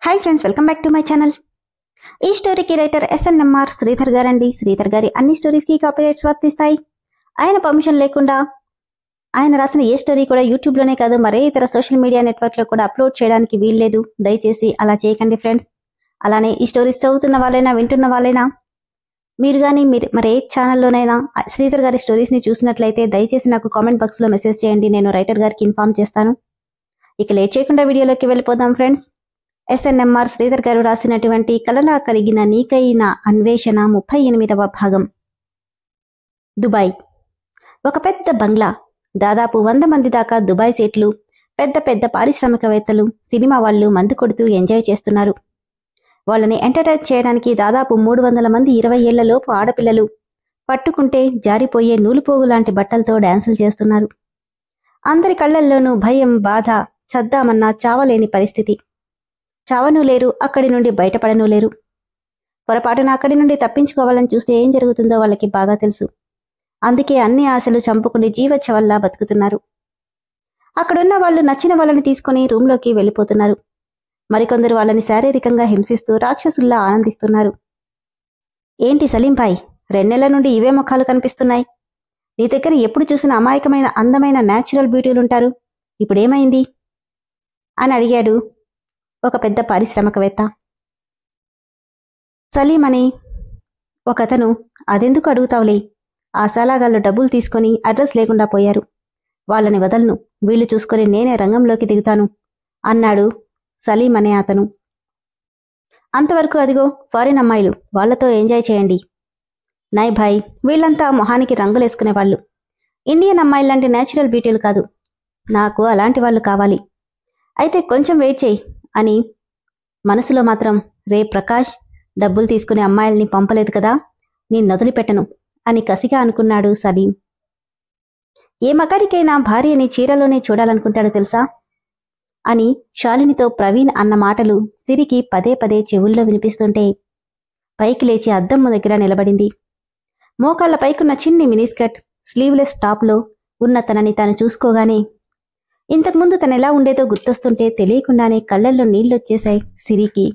Hi friends, welcome back to my channel. ఈ స్టోరీకి writer SNMR Sridhar గారండి. శ్రీధర్ గారి అన్ని స్టోరీస్కి కాపీరైట్స్ వర్తిస్తాయి. ఆయన పర్మిషన్ లేకుండా ఆయన రాసిన ఏ స్టోరీ కూడా యూట్యూబ్లోనే కాదు మరే ఇతర సోషల్ మీడియా నెట్వర్క్లో కూడా అప్లోడ్ చేయడానికి వీల్లేదు. దయచేసి అలా చేయకండి ఫ్రెండ్స్. అలానే ఈ స్టోరీస్ చదువుతున్న వాళ్ళైనా వింటున్న వాళ్ళైనా మీరు కానీ మరే ఛానల్లోనైనా శ్రీధర్ గారి స్టోరీస్ని చూసినట్లయితే దయచేసి నాకు కామెంట్ బాక్స్లో మెసేజ్ చేయండి. నేను రైటర్ గారికి ఇన్ఫార్మ్ చేస్తాను. ఇక లేట్ చేయకుండా వీడియోలోకి వెళ్ళిపోదాం ఫ్రెండ్స్. ఎస్ఎన్ఎంఆర్ శ్రీధర్ గారు రాసినటువంటి కలలా కరిగిన నీకైన అన్వేషణ 38వ భాగం. దుబాయ్. ఒక పెద్ద బంగ్లా. దాదాపు 100 మంది దాకా దుబాయ్ సేట్లు, పెద్ద పెద్ద పారిశ్రామికవేత్తలు, సినిమా వాళ్ళు మందు కొడుతూ ఎంజాయ్ చేస్తున్నారు. వాళ్ళని ఎంటర్టైన్ చేయడానికి దాదాపు 300 మంది 20 ఏళ్లలోపు ఆడపిల్లలు పట్టుకుంటే జారిపోయే నూలుపోగు లాంటి బట్టలతో డాన్సులు చేస్తున్నారు. అందరి కళ్లల్లోనూ భయం, బాధ. చద్దామన్నా చావలేని పరిస్థితి. చావనూ లేరు, అక్కడి నుండి బయటపడనూ లేరు. పొరపాటున అక్కడి నుండి తప్పించుకోవాలని చూస్తే ఏం జరుగుతుందో వాళ్ళకి బాగా తెలుసు. అందుకే అన్ని ఆశలు చంపుకుని జీవచ్చవల్లా బతుకుతున్నారు. అక్కడున్న వాళ్ళు నచ్చిన వాళ్ళని తీసుకుని రూంలోకి వెళ్ళిపోతున్నారు. మరికొందరు వాళ్ళని శారీరకంగా హింసిస్తూ రాక్షసుల్లా ఆనందిస్తున్నారు. ఏంటి సలీంభాయ్, 2 నెలల నుండి ఇవే ముఖాలు కనిపిస్తున్నాయి. నీ దగ్గర ఎప్పుడు చూసిన అమాయకమైన అందమైన న్యాచురల్ బ్యూటీలుంటారు, ఇప్పుడేమైంది అని అడిగాడు ఒక పెద్ద పారిశ్రామికవేత్త. సలీం అని ఒకతను, అదెందుకు అడుగుతావులే, ఆ సాలాగాళ్ళు డబ్బులు తీసుకుని అడ్రస్ లేకుండా పోయారు. వాళ్ళని వదలను, వీళ్లు చూసుకుని నేనే రంగంలోకి దిగుతాను అన్నాడు సలీం అనే అతను. అంతవరకు అదిగో ఫారిన్ అమ్మాయిలు, వాళ్లతో ఎంజాయ్ చేయండి. నాయ్ భాయ్, వీళ్లంతా మొహానికి రంగులేసుకునేవాళ్లు. ఇండియన్ అమ్మాయిలాంటి న్యాచురల్ బ్యూటీలు కాదు. నాకు అలాంటి వాళ్ళు కావాలి. అయితే కొంచెం వెయిట్ చేయి అని మనసులో మాత్రం, రే ప్రకాష్, డబ్బులు తీసుకునే అమ్మాయిల్ని పంపలేదు కదా, నిన్నొదిలిపెట్టను అని కసిగా అనుకున్నాడు సలీం. ఏ మగాడికైనా భార్యని చీరలోనే చూడాలనుకుంటాడు తెలుసా అని శాలినితో ప్రవీణ్ అన్న మాటలు సిరికి పదే పదే చెవుల్లో వినిపిస్తుంటే పైకి లేచి అద్దం దగ్గర నిలబడింది. మోకాళ్ల పైకున్న చిన్ని మినీస్కర్ట్, స్లీవ్లెస్ టాప్లో ఉన్న తనని తాను చూసుకోగానే ఇంతకుముందు తనెలా ఉండేదో గుర్తొస్తుంటే తెలియకుండానే కళ్లల్లో నీళ్లొచ్చేశాయి సిరికి.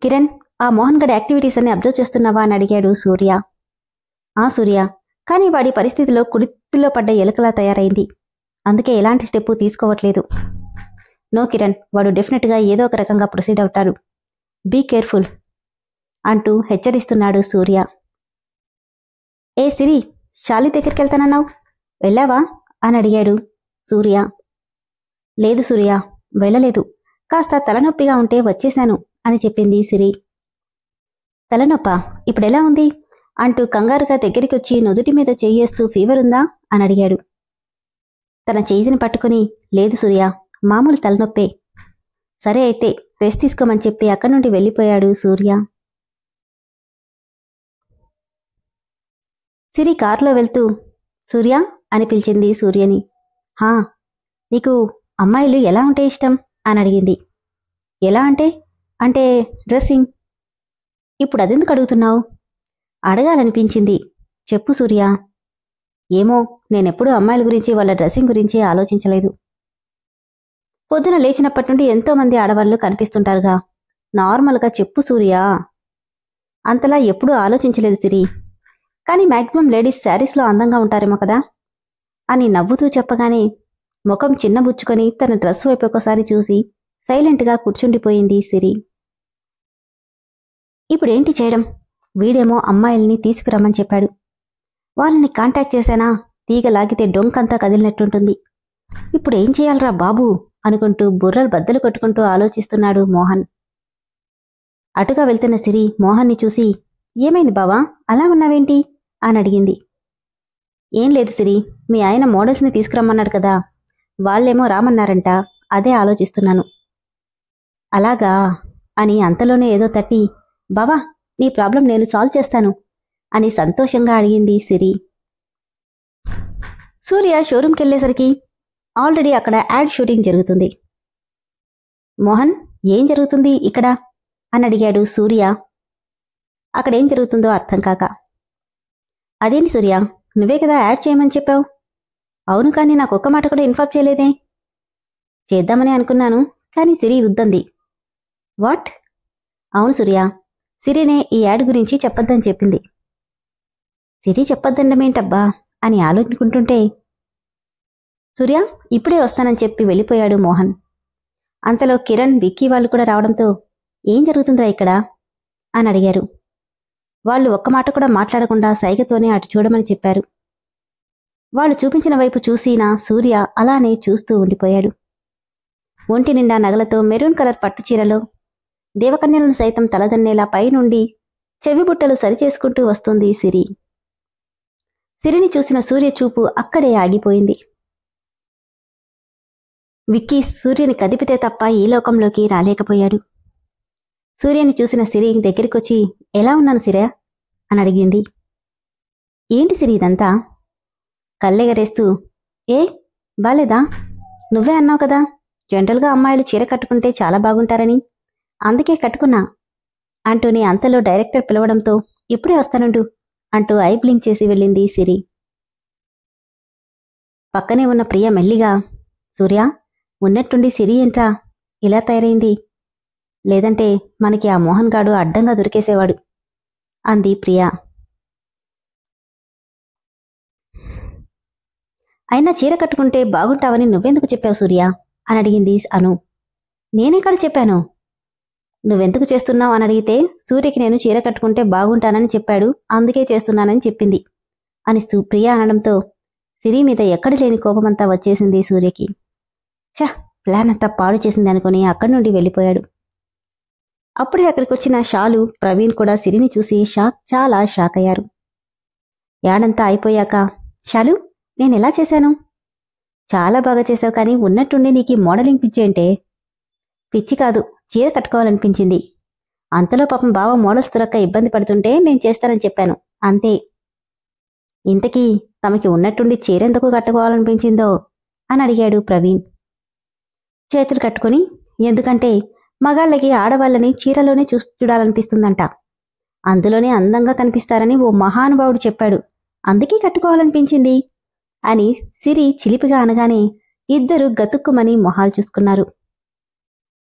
కిరణ్, ఆ మోహన్ గడ్ యాక్టివిటీస్ అన్ని అబ్జర్వ్ చేస్తున్నావా అని అడిగాడు సూర్య. ఆ సూర్య, కానీ వాడి పరిస్థితిలో కుడితిలో పడ్డ ఎలుకలా తయారైంది. అందుకే ఎలాంటి స్టెప్పు తీసుకోవట్లేదు. నో కిరణ్, వాడు డెఫినెట్గా ఏదో ఒక రకంగా ప్రొసీడ్ అవుతాడు. బీ కేర్ఫుల్ అంటూ హెచ్చరిస్తున్నాడు సూర్య. ఏ సిరి, శాలి దగ్గరికి వెళ్తానన్నావు, వెళ్ళావా అని అడిగాడు సూర్య. లేదు సూర్య, వెళ్ళలేదు. కాస్త తలనొప్పిగా ఉంటే వచ్చేశాను అని చెప్పింది సిరి. తలనొప్పా, ఇప్పుడెలా ఉంది అంటూ కంగారుగా దగ్గరికొచ్చి నుదుటి మీద చెయ్యేస్తూ ఫీవర్ ఉందా అని అడిగాడు. తన చేయిని పట్టుకుని, లేదు సూర్య, మామూలు తలనొప్పే. సరే అయితే రెస్ట్ తీసుకోమని చెప్పి అక్కడి నుండి వెళ్ళిపోయాడు సూర్య. సిరి కారులో వెళ్తూ, సూర్య అని పిలిచింది సూర్యని. హా, నీకు అమ్మాయిలు ఎలా ఉంటే ఇష్టం అని అడిగింది. ఎలా అంటే డ్రెస్సింగ్. ఇప్పుడు అదెందుకు అడుగుతున్నావు? అడగాలనిపించింది, చెప్పు సూర్య. ఏమో, నేనెప్పుడూ అమ్మాయిల గురించి వాళ్ళ డ్రెస్సింగ్ గురించి ఆలోచించలేదు. పొద్దున లేచినప్పటి నుండి ఎంతోమంది ఆడవాళ్లు కనిపిస్తుంటారుగా, నార్మల్గా చెప్పు సూర్య. అంతలా ఎప్పుడూ ఆలోచించలేదు సిరి, కానీ మ్యాక్సిమం లేడీస్ శారీస్లో అందంగా ఉంటారేమో కదా అని నవ్వుతూ చెప్పగానే ముఖం చిన్నబుచ్చుకొని తన డ్రెస్ వైపు ఒకసారి చూసి సైలెంట్గా కూర్చుండిపోయింది సిరి. ఇప్పుడేంటి చేయడం? వీడేమో అమ్మాయిల్ని తీసుకురమ్మని చెప్పాడు. వాళ్ళని కాంటాక్ట్ చేశానా, తీగ లాగితే డొంకంతా కదిలినట్టుంటుంది. ఇప్పుడేం చేయాలరా బాబూ అనుకుంటూ బుర్రలు బద్దలు కొట్టుకుంటూ ఆలోచిస్తున్నాడు మోహన్. అటుగా వెళ్తున్న సిరి మోహన్ని చూసి, ఏమైంది బావా, అలా ఉన్నావేంటి అని అడిగింది. ఏం లేదు సిరి, మీ ఆయన మోడల్స్ని తీసుకురమ్మన్నాడు కదా, వాళ్ళేమో రామన్నారంట, అదే ఆలోచిస్తున్నాను. అలాగా అని అంతలోనే ఏదో తట్టి, బావా నీ ప్రాబ్లం నేను సాల్వ్ చేస్తాను అని సంతోషంగా అడిగింది సిరి. సూర్య షోరూంకెళ్లేసరికి ఆల్రెడీ అక్కడ యాడ్ షూటింగ్ జరుగుతుంది. మోహన్, ఏం జరుగుతుంది ఇక్కడ అని అడిగాడు సూర్య అక్కడేం జరుగుతుందో అర్థం కాక. అదేంటి సూర్య, నువ్వే కదా యాడ్ చేయమని చెప్పావు. అవును, కానీ నాకొక్క మాట కూడా ఇన్ఫార్మ్ చేయలేదే. చేద్దామని అనుకున్నాను, కానీ సిరి వద్దంది. వాట్? అవును సూర్య, సిరినే ఈ యాడ్ గురించి చెప్పొద్దని చెప్పింది. సిరి చెప్పొద్దండమేంటబ్బా అని ఆలోచించుకుంటుంటే సూర్య ఇప్పుడే వస్తానని చెప్పి వెళ్ళిపోయాడు మోహన్. అంతలో కిరణ్, విక్కీ వాళ్ళు కూడా రావడంతో ఏం జరుగుతుందిరా ఇక్కడ అని అడిగారు. వాళ్ళు ఒక్క మాట కూడా మాట్లాడకుండా సైగతోనే అటు చూడమని చెప్పారు. వాళ్ళు చూపించిన వైపు చూసినా సూర్య అలానే చూస్తూ ఉండిపోయాడు. ఒంటి నిండా నగలతో మెరూన్ కలర్ పట్టుచీరలో దేవకన్యలను సైతం తలదన్నేలా పైనుండి చెవిబుట్టలు సరిచేసుకుంటూ వస్తుంది సిరి. సిరిని చూసిన సూర్య చూపు అక్కడే ఆగిపోయింది. విక్కీ సూర్యుని కదిపితే తప్ప ఈ లోకంలోకి రాలేకపోయాడు. సూర్యుని చూసిన సిరి దగ్గరికొచ్చి ఎలా ఉన్నాను సిరా అని అడిగింది. ఏంటి సిరి ఇదంతా? కళ్ళెగరేస్తూ ఏ బాలేదా? నువ్వే అన్నావు కదా జనరల్గా అమ్మాయిలు చీర కట్టుకుంటే చాలా బాగుంటారని, అందుకే కట్టుకున్నా అంటూనే అంతలో డైరెక్టర్ పిలవడంతో ఇప్పుడే వస్తానుండు అంటూ ఐ బ్లింక్ చేసి వెళ్ళింది సిరి. పక్కనే ఉన్న ప్రియ మెల్లిగా సూర్య ఉన్నట్టుండి సిరి ఏంట్రా ఇలా తయారైంది? లేదంటే మనకి ఆ మోహన్ గాడు అడ్డంగా దొరికేసేవాడు అంది ప్రియా. అయినా చీర కట్టుకుంటే బాగుంటావని నువ్వెందుకు చెప్పావు సూర్య అని అడిగింది అను. నేనెక్కడ చెప్పాను? నువ్వెందుకు చేస్తున్నావు అని అడిగితే సూర్యకి నేను చీర కట్టుకుంటే బాగుంటానని చెప్పాడు, అందుకే చేస్తున్నానని చెప్పింది అని ప్రియా అనడంతో సిరి మీద ఎక్కడి లేని కోపమంతా వచ్చేసింది సూర్యకి. ప్లాన్ అంతా పాడు చేసింది అనుకుని అక్కడి నుండి వెళ్ళిపోయాడు. అప్పుడే అక్కడికొచ్చిన షాలు, ప్రవీణ్ కూడా సిరిని చూసి చాలా షాక్ అయ్యారు. యాడంతా అయిపోయాక షాలు నేనెలా చేశాను? చాలా బాగా చేశావు, కానీ ఉన్నట్టుండి నీకు మోడలింగ్ పిచ్చేంటే? పిచ్చి కాదు, చీర కట్టుకోవాలనిపించింది. అంతలో పాపం బావ మోడల్స్ దొరక్క ఇబ్బంది పడుతుంటే నేను చేస్తానని చెప్పాను అంతే. ఇంతకీ తమకి ఉన్నట్టుండి చీరెందుకు కట్టుకోవాలనిపించిందో అని అడిగాడు ప్రవీణ్. చేతులు కట్టుకుని, ఎందుకంటే మగాళ్ళకి ఆడవాళ్ళని చీరలోనే చూడాలనిపిస్తుందంట, అందులోనే అందంగా కనిపిస్తారని ఓ మహానుభావుడు చెప్పాడు, అందుకే కట్టుకోవాలనిపించింది అని సిరి చిలిపిగా అనగానే ఇద్దరు గతుక్కుమని మొహాలు చూసుకున్నారు.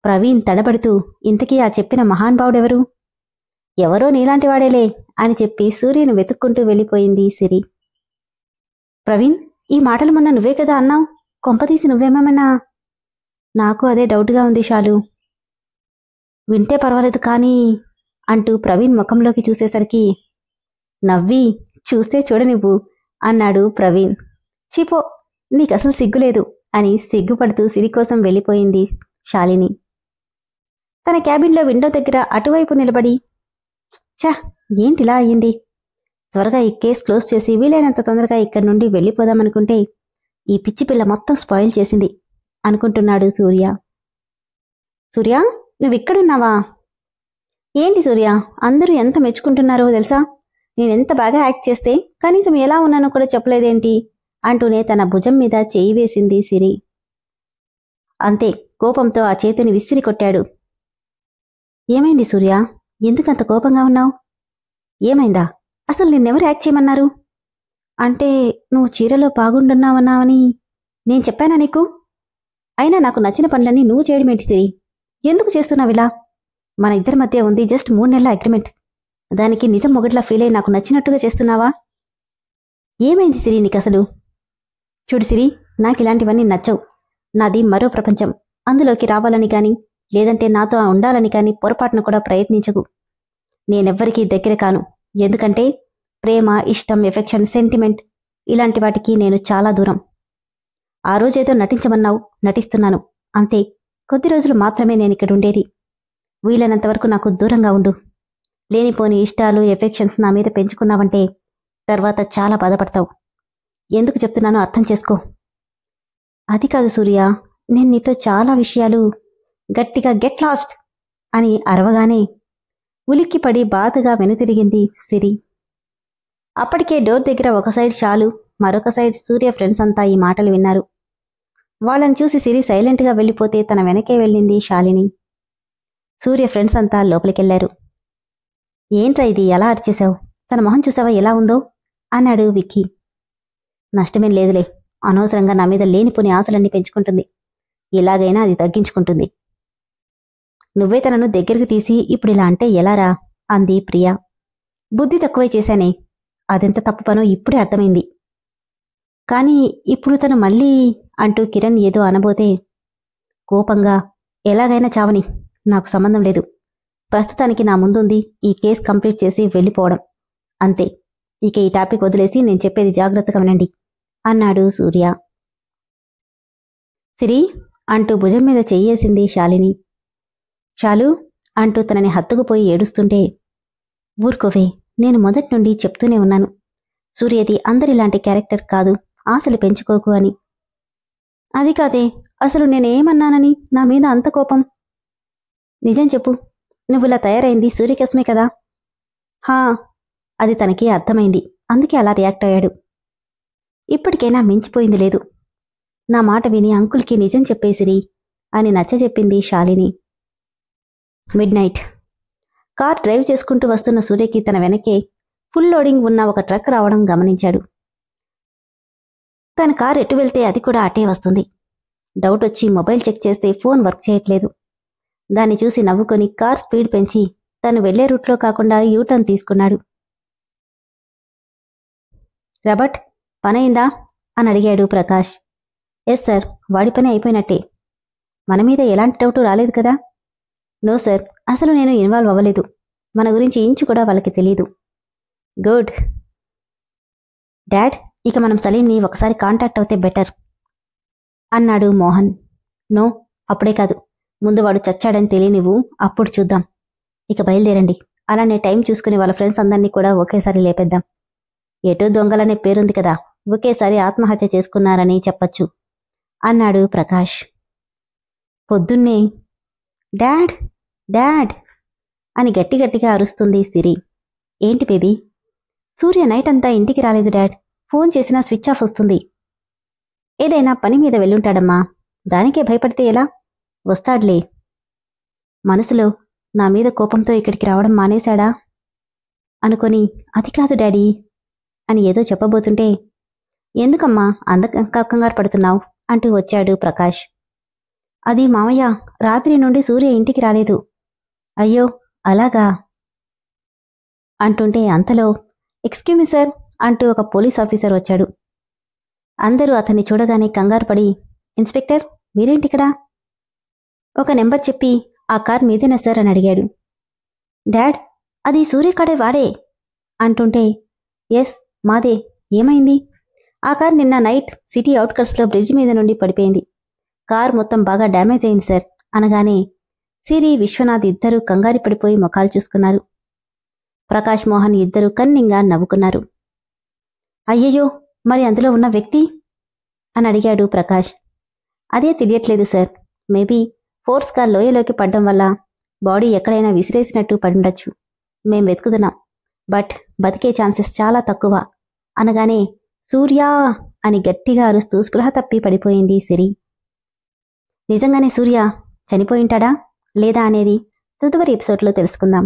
ప్రవీణ్ తడబడుతూ ఇంతకీ ఆ చెప్పిన మహానుభావుడెవరు? ఎవరో నీలాంటివాడేలే అని చెప్పి సూర్యను వెతుక్కుంటూ వెళ్ళిపోయింది సిరి. ప్రవీణ్ ఈ మాటలు మొన్న నువ్వే కదా అన్నావు, కొంపతీసి నువ్వేమన్నా? నాకు అదే డౌట్గా ఉంది షాలు. వింటే పర్వాలేదు కానీ అంటూ ప్రవీణ్ ముఖంలోకి చూసేసరికి నవ్వి చూస్తే చూడనివ్వు అన్నాడు ప్రవీణ్. చీపో, నీకసలు సిగ్గులేదు అని సిగ్గుపడుతూ సిరి కోసం వెళ్ళిపోయింది శాలిని. తన క్యాబిన్లో విండో దగ్గర అటువైపు నిలబడి ఏంటిలా అయ్యింది, త్వరగా ఈ కేస్ క్లోజ్ చేసి వీలైనంత తొందరగా ఇక్కడి నుండి వెళ్ళిపోదామనుకుంటే ఈ పిచ్చి పిల్ల మొత్తం స్పాయిల్ చేసింది అనుకుంటున్నాడు సూర్య. సూర్య నువ్విక్కడున్నావా? ఏంటి సూర్య, అందరూ ఎంత మెచ్చుకుంటున్నారో తెలుసా? నేనెంత బాగా యాక్ట్ చేస్తే కనీసం ఎలా ఉన్నానో కూడా చెప్పలేదేంటి అంటూనే తన భుజం మీద చేయి వేసింది సిరి. అంతే, కోపంతో ఆ చేతిని విసిరి కొట్టాడు. ఏమైంది సూర్య, ఎందుకంత కోపంగా ఉన్నావు? ఏమైందా? అసలు నిన్నెవరు యాక్ట్ చేయమన్నారు? అంటే నువ్వు చీరలో బాగుండున్నావన్నావని నేను చెప్పానా నీకు? అయినా నాకు నచ్చిన పనులన్నీ నువ్వు చేయడమేంటి సిరి? ఎందుకు చేస్తున్నావిలా? మన ఇద్దరి మధ్య ఉంది జస్ట్ 3 నెలల అగ్రిమెంట్, దానికి నిజం మొగట్లా ఫీల్ అయి నాకు నచ్చినట్టుగా చేస్తున్నావా? ఏమైంది సిరి నీకసలు? చూడు సిరి, నాకిలాంటివన్నీ నచ్చవు. నాది మరో ప్రపంచం, అందులోకి రావాలని కాని లేదంటే నాతో ఉండాలని కాని పొరపాటును కూడా ప్రయత్నించకు. నేనెవ్వరికీ దగ్గర కాను, ఎందుకంటే ప్రేమ, ఇష్టం, ఎఫెక్షన్, సెంటిమెంట్ ఇలాంటి వాటికి నేను చాలా దూరం. ఆ రోజేదో నటించమన్నావు, నటిస్తున్నాను అంతే. కొద్ది రోజులు మాత్రమే నేనిక్కడుండేది. వీలైనంతవరకు నాకు దూరంగా ఉండు. లేనిపోని ఇష్టాలు, ఎఫెక్షన్స్ నా మీద పెంచుకున్నావంటే తర్వాత చాలా బాధపడతావు. ఎందుకు చెప్తున్నానో అర్థం చేసుకో. అది కాదు సూర్య, నేను నీతో చాలా విషయాలు. గట్టిగా గెట్ లాస్ట్ అని అరవగానే ఉలిక్కిపడి బాధగా వెనుతిరిగింది సిరి. అప్పటికే డోర్ దగ్గర ఒక సైడ్ షాలు, మరొక సైడ్ సూర్య ఫ్రెండ్స్ అంతా ఈ మాటలు విన్నారు. వాళ్ళని చూసి సిరి సైలెంట్గా వెళ్ళిపోతే తన వెనకే వెళ్ళింది శాలిని. సూర్య ఫ్రెండ్స్ అంతా లోపలికెళ్లారు. ఏంట్రా ఇది, ఎలా అరిచేశావు? తన మొహం చూసావా ఎలా ఉందో అన్నాడు విక్కీ. నష్టమేం లేదులే, అనవసరంగా నా మీద లేనిపోని ఆశలన్నీ పెంచుకుంటుంది. ఎలాగైనా అది తగ్గించుకుంటుంది. నువ్వే తనను దగ్గరికి తీసి ఇప్పుడిలా అంటే ఎలారా అంది ప్రియా. బుద్ధి తక్కువై చేశానే, అదెంత తప్పు పనో ఇప్పుడే అర్థమైంది. కాని ఇప్పుడు తను మళ్ళీ అంటూ కిరణ్ ఏదో అనబోతే కోపంగా, ఎలాగైనా చావని, నాకు సంబంధం లేదు. ప్రస్తుతానికి నా ముందుంది ఈ కేసు కంప్లీట్ చేసి వెళ్ళిపోవడం, అంతే. ఇక ఈ టాపిక్ వదిలేసి నేను చెప్పేది జాగ్రత్తగా వినండి అన్నాడు సూర్య. సిరి అంటూ భుజం మీద చెయ్యేసింది శాలిని. శాలు అంటూ తనని హత్తుకుపోయి ఏడుస్తుంటే, ఊరుకోవే, నేను మొదటి నుండి చెప్తూనే ఉన్నాను, సూర్యది అందరిలాంటి క్యారెక్టర్ కాదు, ఆశలు పెంచుకోకు అని. అది కాదే, అసలు నేనేమన్నానని నా మీద అంత కోపం? నిజం చెప్పు, నువ్వులా తయారైంది సూర్యకోసమే కదా? హా, అది తనకి అర్థమైంది, అందుకే అలా రియాక్ట్ అయ్యాడు. ఇప్పటికైనా మించిపోయింది లేదు. నా మాట విని అంకుల్కి నిజం చెప్పేసిరి అని నచ్చజెప్పింది Shalini. Midnight car drive చేసుకుంటూ వస్తున్న సూర్యకి తన వెనకే ఫుల్ లోడింగ్ ఉన్న ఒక ట్రక్ రావడం గమనించాడు. తన కార్ ఎటు వెళ్తే అది కూడా అటే వస్తుంది. డౌట్ వచ్చి మొబైల్ చెక్ చేస్తే ఫోన్ వర్క్ చేయట్లేదు. దాన్ని చూసి నవ్వుకొని కార్ స్పీడ్ పెంచి తను వెళ్లే రూట్లో కాకుండా యూటర్న్ తీసుకున్నాడు. రాబర్ట్, పనయిందా అని అడిగాడు ప్రకాష్. ఎస్ సార్, వాడి పని అయిపోయినట్టే. మన మీద ఎలాంటి డౌటు రాలేదు కదా? నో సార్, అసలు నేను ఇన్వాల్వ్ అవ్వలేదు. మన గురించి ఇంచు కూడా వాళ్ళకి తెలీదు. గుడ్. డాడ్, ఇక మనం సలీంని ఒకసారి కాంటాక్ట్ అవుతే బెటర్ అన్నాడు మోహన్. నో, అప్పుడే కాదు, ముందు వాడు చచ్చాడని తెలియనివ్వు, అప్పుడు చూద్దాం. ఇక బయలుదేరండి. అలానే టైం చూసుకుని వాళ్ళ ఫ్రెండ్స్ అందరినీ కూడా ఒకేసారి లేపేద్దాం. ఎటూ దొంగలనే పేరుంది కదా, ఒకేసారి ఆత్మహత్య చేసుకున్నారని చెప్పచ్చు అన్నాడు ప్రకాష్. పొద్దున్నే డాడ్ డాడ్ అని గట్టిగట్టిగా అరుస్తుంది సిరి. ఏంటి బేబీ? సూర్య నైట్ అంతా ఇంటికి రాలేదు డాడ్, ఫోన్ చేసినా స్విచ్ ఆఫ్ వస్తుంది. ఏదైనా పని మీద వెళ్ళుంటాడమ్మా, దానికే భయపడితే ఎలా? వస్తాడులే. మనసులో నా మీద కోపంతో ఇక్కడికి రావడం మానేశాడా అనుకొని, అది కాదు డాడీ అని ఏదో చెప్పబోతుంటే, ఎందుకమ్మా కంగారు పడుతున్నావు అంటూ వచ్చాడు ప్రకాష్. అది మావయ్య, రాత్రి నుండి సూర్య ఇంటికి రాలేదు. అయ్యో అలాగా అంటుంటే అంతలో ఎక్స్క్యూజ్ మీ సార్ అంటూ ఒక పోలీస్ ఆఫీసర్ వచ్చాడు. అందరూ అతన్ని చూడగానే కంగారు పడి, ఇన్స్పెక్టర్ మీరేంటిక్కడా? ఒక నెంబర్ చెప్పి, ఆ కార్ మీదేనా సార్ అని అడిగాడు. డాడ్, అది సూర్యకాడే వాడే అంటుంటే, ఎస్ మాదే. ఏమైంది? ఆ కార్ నిన్న నైట్ సిటీ అవుట్కట్స్లో బ్రిడ్జ్ మీద నుండి పడిపోయింది. కార్ మొత్తం బాగా డ్యామేజ్ అయింది సార్ అనగానే సిరి, విశ్వనాథ్ ఇద్దరూ కంగారి పడిపోయి ముఖాలు చూసుకున్నారు. ప్రకాష్, మోహన్ ఇద్దరూ కన్నింగా నవ్వుకున్నారు. అయ్యయ్యో, మరి అందులో ఉన్న వ్యక్తి అని అడిగాడు ప్రకాష్. అదే తెలియట్లేదు సార్, మేబీ ఫోర్స్గా లోయలోకి పడ్డం వల్ల బాడీ ఎక్కడైనా విసిరేసినట్టు పడుండొచ్చు. మేం వెతుకుతున్నాం, బట్ బతికే ఛాన్సెస్ చాలా తక్కువ అనగానే సూర్యా అని గట్టిగా అరుస్తూ స్పృహ తప్పి పడిపోయింది సిరి. నిజంగానే సూర్య చనిపోయింటాడా లేదా అనేది తదుపరి ఎపిసోడ్లో తెలుసుకుందాం.